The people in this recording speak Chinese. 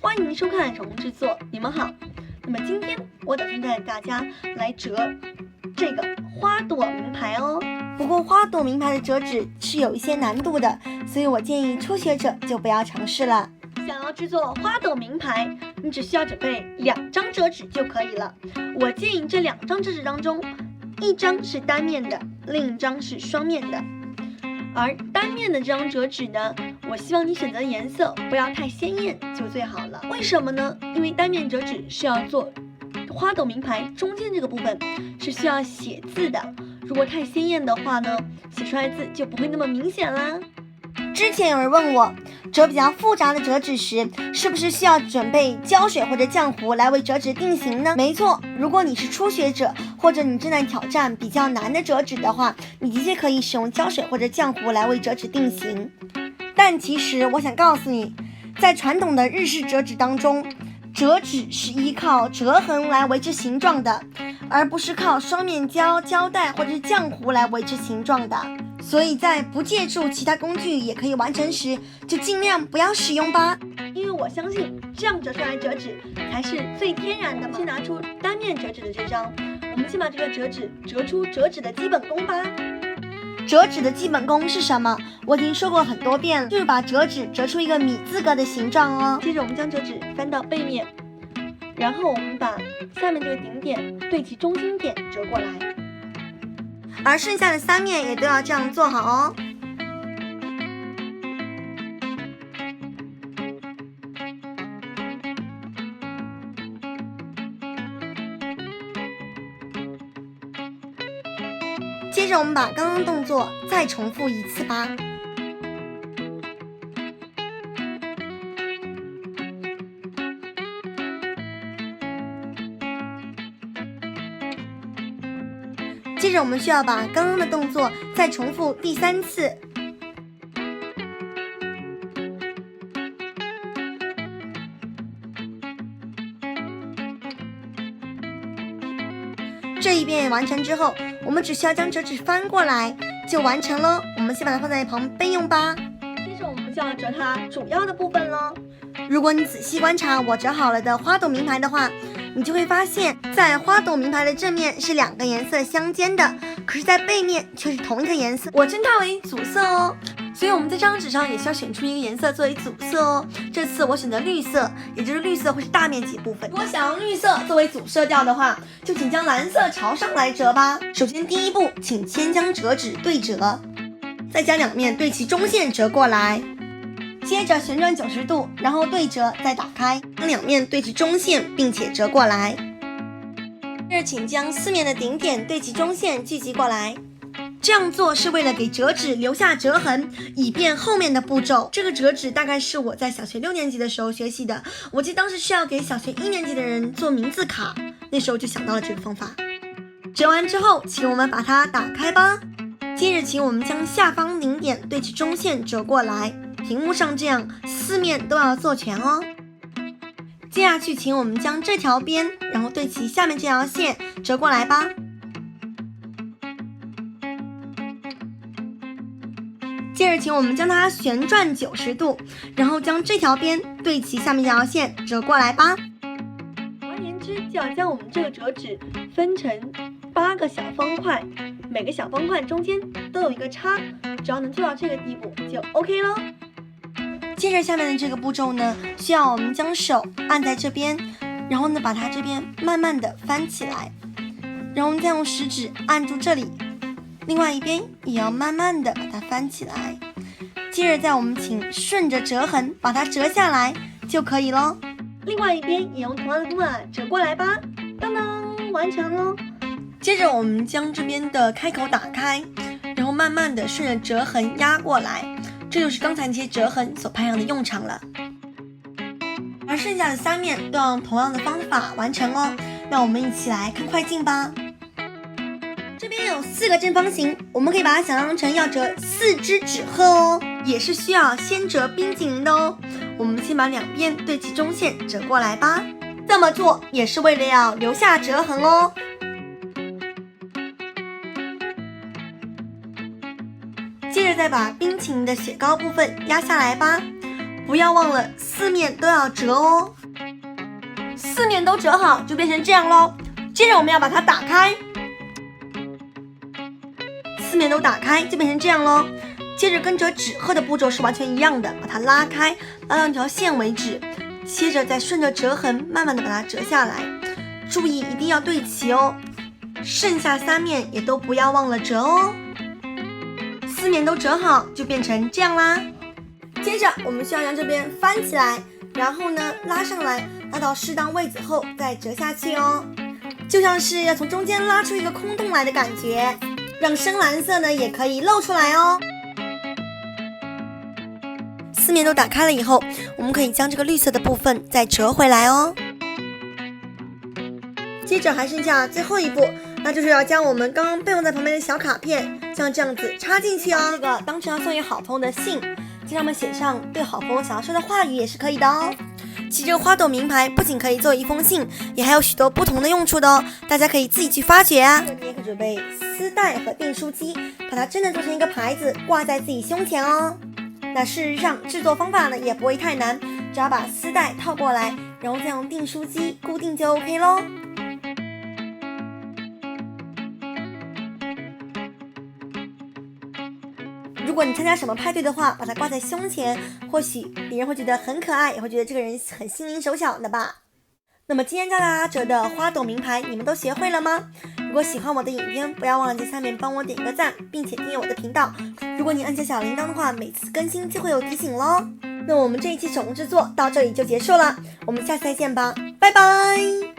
欢迎收看手工制作。你们好，那么今天我打算带大家来折这个花朵名牌哦。不过花朵名牌的折纸是有一些难度的，所以我建议初学者就不要尝试了。想要制作花朵名牌，你只需要准备2张折纸就可以了。我建议这2张折纸当中，一张是单面的，另一张是双面的。而单面的这张折纸呢，我希望你选择的颜色不要太鲜艳就最好了。为什么呢？因为单面折纸是要做花朵名牌中间这个部分是需要写字的，如果太鲜艳的话呢，写出来字就不会那么明显啦。之前有人问我，折比较复杂的折纸时，是不是需要准备胶水或者浆糊来为折纸定型呢？没错，如果你是初学者，或者你正在挑战比较难的折纸的话，你的确可以使用胶水或者浆糊来为折纸定型。但其实我想告诉你，在传统的日式折纸当中，折纸是依靠折痕来维持形状的，而不是靠双面胶、胶带或者是浆糊来维持形状的。所以在不借助其他工具也可以完成时，就尽量不要使用吧。因为我相信这样折出来的折纸才是最天然的。先拿出单面折纸的这张，我们先把这个折纸折出折纸的基本功吧。折纸的基本功是什么？我已经说过很多遍了，就是把折纸折出一个米字格的形状哦。接着我们将折纸翻到背面，然后我们把下面这个顶点对齐中心点折过来，而剩下的3面也都要这样做好哦。接着我们把刚刚动作再重复一次吧。接着我们需要把刚刚的动作再重复第3次。这一遍完成之后，我们只需要将折纸翻过来就完成了。我们先把它放在旁备用吧。接着我们就要折它主要的部分了。如果你仔细观察我折好了的花朵名牌的话，你就会发现，在花朵名牌的正面是2个颜色相间的，可是在背面却是同一个颜色。我称它为组色哦，所以我们在这张纸上也需要选出一个颜色作为组色哦。这次我选择绿色，也就是绿色会是大面积部分。如果想要绿色作为主色调的话，就请将蓝色朝上来折吧。首先第一步，请先将折纸对折，再将2面对齐中线折过来。接着旋转90度，然后对折再打开，将2面对齐中线并且折过来。接着请将4面的顶点对齐中线聚集过来。这样做是为了给折纸留下折痕，以便后面的步骤。这个折纸大概是我在小学6年级的时候学习的，我记得当时需要给小学1年级的人做名字卡，那时候就想到了这个方法。折完之后，请我们把它打开吧。接着请我们将下方顶点对齐中线折过来，屏幕上这样4面都要做全哦。接下去请我们将这条边然后对齐下面这条线折过来吧。接着请我们将它旋转90度，然后将这条边对齐下面这条线折过来吧。总而言之，就要将我们这个折纸分成8个小方块，每个小方块中间都有一个叉，只要能做到这个地步就 OK 咯。接着下面的这个步骤呢，需要我们将手按在这边，然后呢把它这边慢慢的翻起来，然后我们再用食指按住这里，另外一边也要慢慢的把它翻起来。接着再我们请顺着折痕把它折下来就可以咯。另外一边也用同样的方法折过来吧。当当，完成咯。接着我们将这边的开口打开，然后慢慢的顺着折痕压过来，这就是刚才那些折痕所派上的用场了。而剩下的3面都要用同样的方法完成哦。那我们一起来看快进吧。这边有4个正方形，我们可以把它想象成要折4只纸鹤哦，也是需要先折冰淇淋的哦。我们先把2边对齐中线折过来吧。这么做也是为了要留下折痕哦。接着再把冰淇淋的雪糕部分压下来吧。不要忘了4面都要折哦。4面都折好就变成这样咯。接着我们要把它打开，4面都打开就变成这样咯。接着跟折纸鹤的步骤是完全一样的，把它拉开，拉到一条线为止，接着再顺着折痕慢慢的把它折下来，注意一定要对齐哦。剩下3面也都不要忘了折哦。4面都折好就变成这样啦。接着我们需要将这边翻起来，然后呢拉上来，拉到适当位置后再折下去哦，就像是要从中间拉出一个空洞来的感觉，让深蓝色呢也可以露出来哦。4面都打开了以后，我们可以将这个绿色的部分再折回来哦。接着还剩下最后一步，那就是要将我们刚刚备用在旁边的小卡片像这样子插进去哦。这个当成要送给好朋友的信，在上面写上对好朋友想要说的话语也是可以的哦。其实这个花朵名牌不仅可以做一封信，也还有许多不同的用处的哦，大家可以自己去发掘啊。你也可以准备丝带和订书机，把它真的做成一个牌子挂在自己胸前哦。那事实上制作方法呢也不会太难，只要把丝带套过来，然后再用订书机固定就 OK 咯。如果你参加什么派对的话，把它挂在胸前，或许别人会觉得很可爱，也会觉得这个人很心灵手巧的吧。那么今天教大家折的花朵名牌，你们都学会了吗？如果喜欢我的影片，不要忘了在下面帮我点个赞，并且订阅我的频道。如果你按下小铃铛的话，每次更新就会有提醒咯。那我们这一期手工制作到这里就结束了，我们下次再见吧，拜拜。